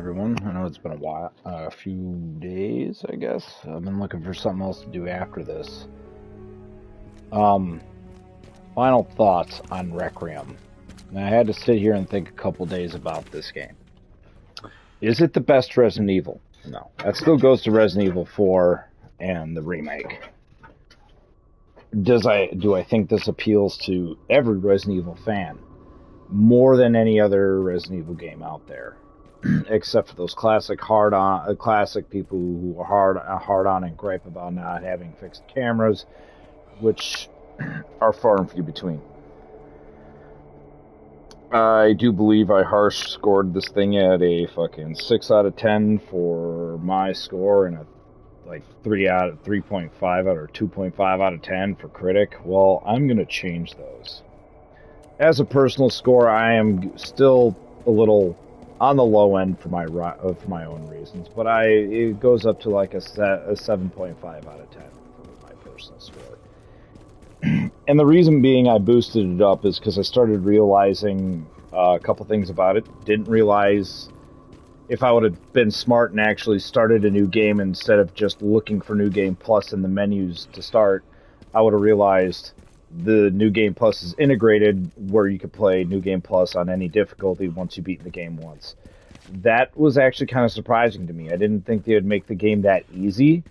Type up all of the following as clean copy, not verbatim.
everyone. I know it's been a while, a few days, I guess. I've been looking for something else to do after this. Um, Final thoughts on Requiem. Now, I had to sit here and think a couple days about this game. Is it the best Resident Evil? No. That still goes to Resident Evil 4 and the remake. Do I think this appeals to every Resident Evil fan more than any other Resident Evil game out there? Except for those classic people who are hard on and gripe about not having fixed cameras, which are far and few between. I do believe I harsh scored this thing at a fucking 6 out of 10 for my score and a 3.5 out or 2.5 out of 10 for critic. Well, I'm gonna change those. As a personal score, I am still a little on the low end for my own reasons, but it goes up to like a 7.5 out of 10 for my personal score. And the reason being I boosted it up is because I started realizing a couple things about it. Didn't realize if I would have been smart and actually started a new game instead of just looking for New Game Plus in the menus to start, I would have realized the New Game Plus is integrated where you could play New Game Plus on any difficulty once you beat the game once. That was actually kind of surprising to me. I didn't think they would make the game that easy,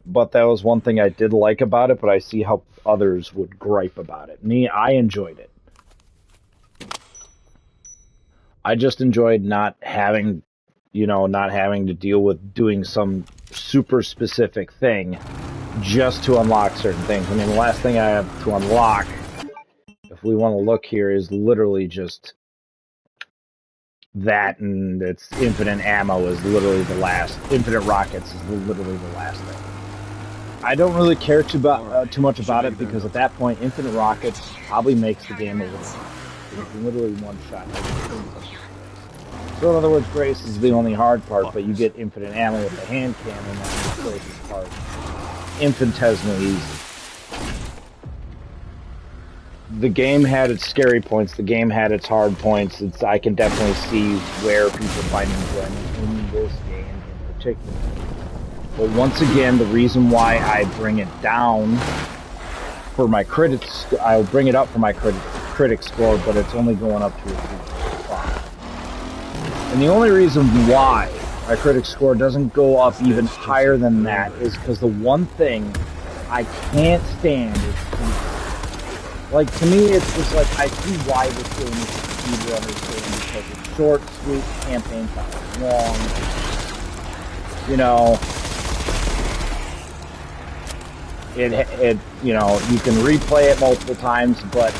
but that was one thing I did like about it, but I see how others would gripe about it. Me, I enjoyed it. I just enjoyed not having to deal with doing some super specific thing just to unlock certain things. I mean, the last thing I have to unlock, if we want to look here, is literally just that, and it's infinite ammo is literally the last. Infinite rockets is literally the last thing. I don't really care too much about it because at that point, infinite rockets probably makes the game a little. It's literally one shot. So in other words, Grace is the only hard part, but you get infinite ammo with the hand cannon, and the Grace's part infinitesimally easy. The game had its scary points. The game had its hard points. I can definitely see where people find enjoyment in this game in particular. But once again, the reason why I bring it down for my critics, I'll bring it up for my critic score, but it's only going up to a 3.5. And the only reason why my critic score doesn't go up even higher than that is because the one thing I can't stand is speed. Like, to me, it's just like, I see why this game is a speedrunner's game, because it's short, sweet, campaign time, long, you can replay it multiple times, but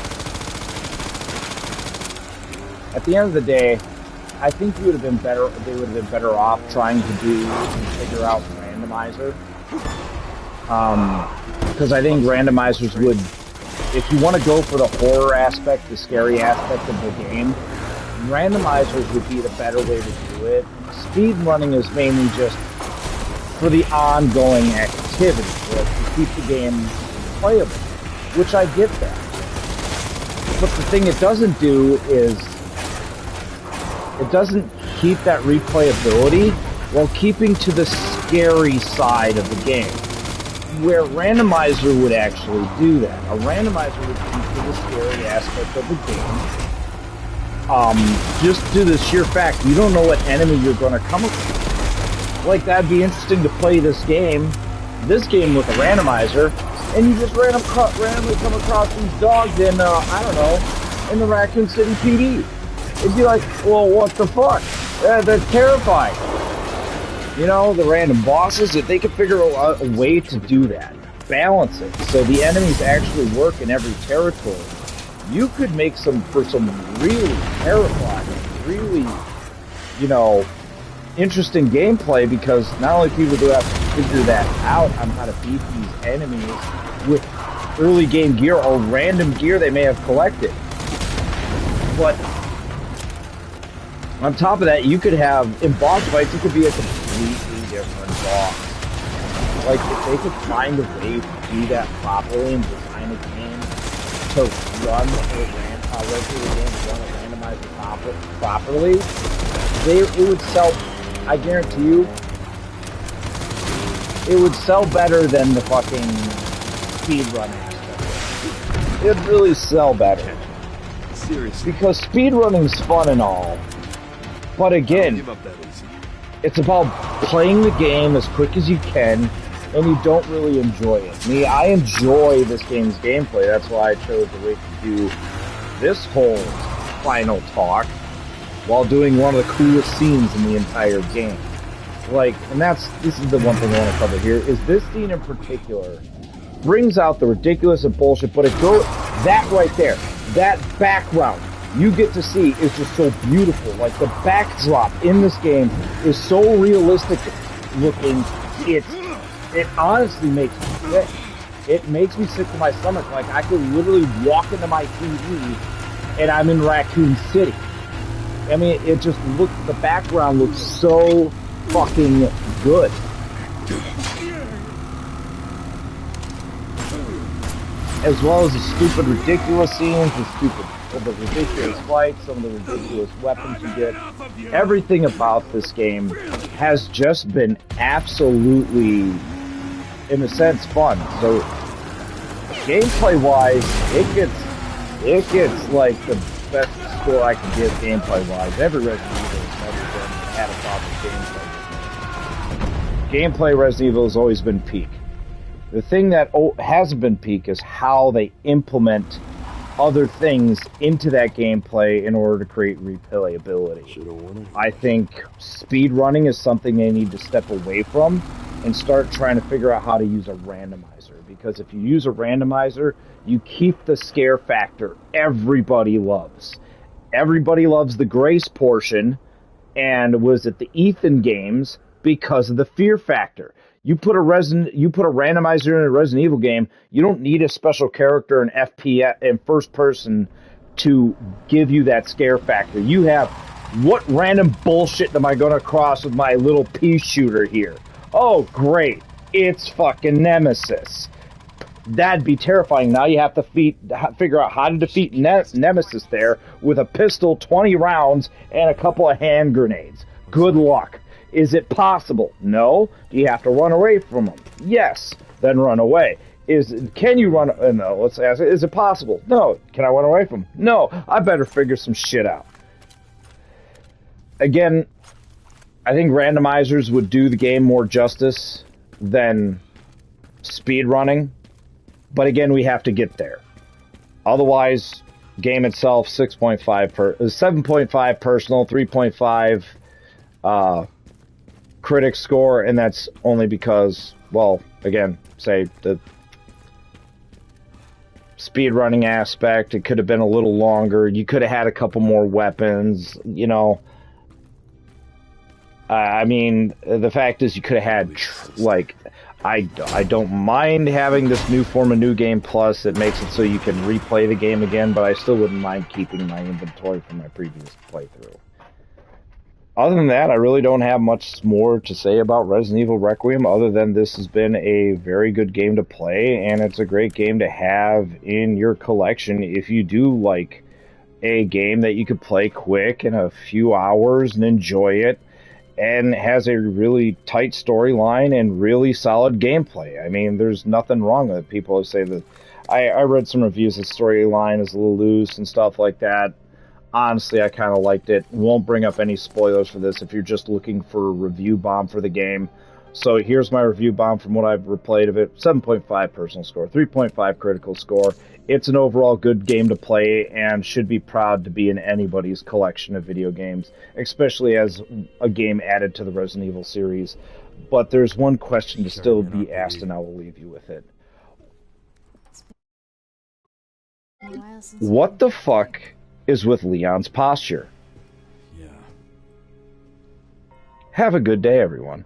at the end of the day, I think they would have been better off trying to figure out randomizer. Because I think randomizers would, if you want to go for the horror aspect, the scary aspect of the game, randomizers would be the better way to do it. Speed running is mainly just for the ongoing activity, like to keep the game playable, which I get that. But the thing it doesn't do is it doesn't keep that replayability while keeping to the scary side of the game, where randomizer would actually do that. A randomizer would keep to the scary aspect of the game. Just due to the sheer fact you don't know what enemy you're going to come across. Like, that'd be interesting to play this game with a randomizer, and you just randomly come across these dogs in, I don't know, in the Raccoon City PD. It'd be like, well, what the fuck? They're terrifying. The random bosses, if they could figure out a way to do that, balance it, so the enemies actually work in every territory, you could make some really terrifying, really, interesting gameplay, because not only people do have to figure that out on how to beat these enemies with early game gear or random gear they may have collected, but on top of that, you could have, in boss fights, it could be a completely different boss. Like, if they could find a way to do that properly and design a game to run a regular game, run a randomizer properly, it would sell I guarantee you, it would sell better than the fucking speedrunning stuff. It'd really sell better. Seriously. Because speedrunning's fun and all, but again, it's about playing the game as quick as you can, and you don't really enjoy it. Me, I enjoy this game's gameplay. That's why I chose to wait to do this whole final talk while doing one of the coolest scenes in the entire game. Like, and this is the one thing I want to cover here, is this scene in particular brings out the ridiculous and bullshit, but it goes, that right there, that background you get to see is just so beautiful. Like, the backdrop in this game is so realistic looking, it honestly makes me sick. It makes me sick to my stomach. Like, I could literally walk into my TV and I'm in Raccoon City. I mean, it just looks, the background looks so fucking good. As well as the stupid, ridiculous scenes, the ridiculous fights, some of the ridiculous weapons you get. Everything about this game has just been absolutely, in a sense, fun. So, gameplay-wise, it gets like the best score I can give gameplay-wise. Every Resident Evil has never had a problem with gameplay. Gameplay Resident Evil has always been peak. The thing that hasn't been peak is how they implement other things into that gameplay in order to create replayability. I think speedrunning is something they need to step away from and start trying to figure out how to use a randomizer. Because if you use a randomizer, you keep the scare factor everybody loves. Everybody loves the Grace portion, and was it the Ethan games because of the fear factor. You put a randomizer in a Resident Evil game, you don't need a special character in FPS in first person to give you that scare factor. You have, what random bullshit am I going to cross with my little pea shooter here? Oh, great. It's fucking Nemesis. That'd be terrifying. Now you have to figure out how to defeat Nemesis there with a pistol, 20 rounds, and a couple of hand grenades. Good luck. Is it possible? No. Do you have to run away from them? Yes. Then run away. Can you run? No. Let's ask it. Is it possible? No. Can I run away from them? No. I better figure some shit out. Again, I think randomizers would do the game more justice than speedrunning. But again, we have to get there. Otherwise, game itself 7.5 personal, 3.5 critic score, and that's only because, well, again, say the speedrunning aspect, it could have been a little longer. You could have had a couple more weapons, you know. I mean, the fact is you could have had, like, I don't mind having this new form of New Game Plus. It makes it so you can replay the game again, but I still wouldn't mind keeping my inventory from my previous playthrough. Other than that, I really don't have much more to say about Resident Evil Requiem, other than this has been a very good game to play, and it's a great game to have in your collection if you do like a game that you could play quick in a few hours and enjoy it, and has a really tight storyline and really solid gameplay. I mean, there's nothing wrong with it. People say that I read some reviews, the storyline is a little loose and stuff like that. Honestly, I kind of liked it. Won't bring up any spoilers for this if you're just looking for a review bomb for the game. So here's my review bomb from what I've replayed of it. 7.5 personal score, 3.5 critical score. It's an overall good game to play and should be proud to be in anybody's collection of video games, especially as a game added to the Resident Evil series. But there's one question to still be asked, and I will leave you with it. What the fuck is with Leon's posture? Yeah. Have a good day, everyone.